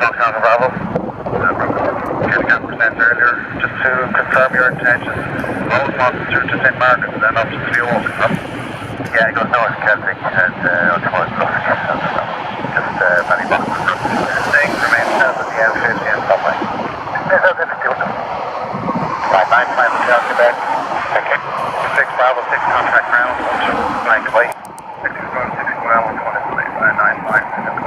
Foxhound Bravo. Getting out percent earlier, just to confirm your intentions. Road wants through to St. Margaret's and then up to Clearwater. Yeah, it goes north Celtic and towards Lusky. Just many boxes. Staying remain south of the L50 and somewhere. There's no difficulty. 595 Hotel Quebec. Okay. 6 Bravo 6 contract ground, up to blank away. 6 Bravo 6 Bravo 2595.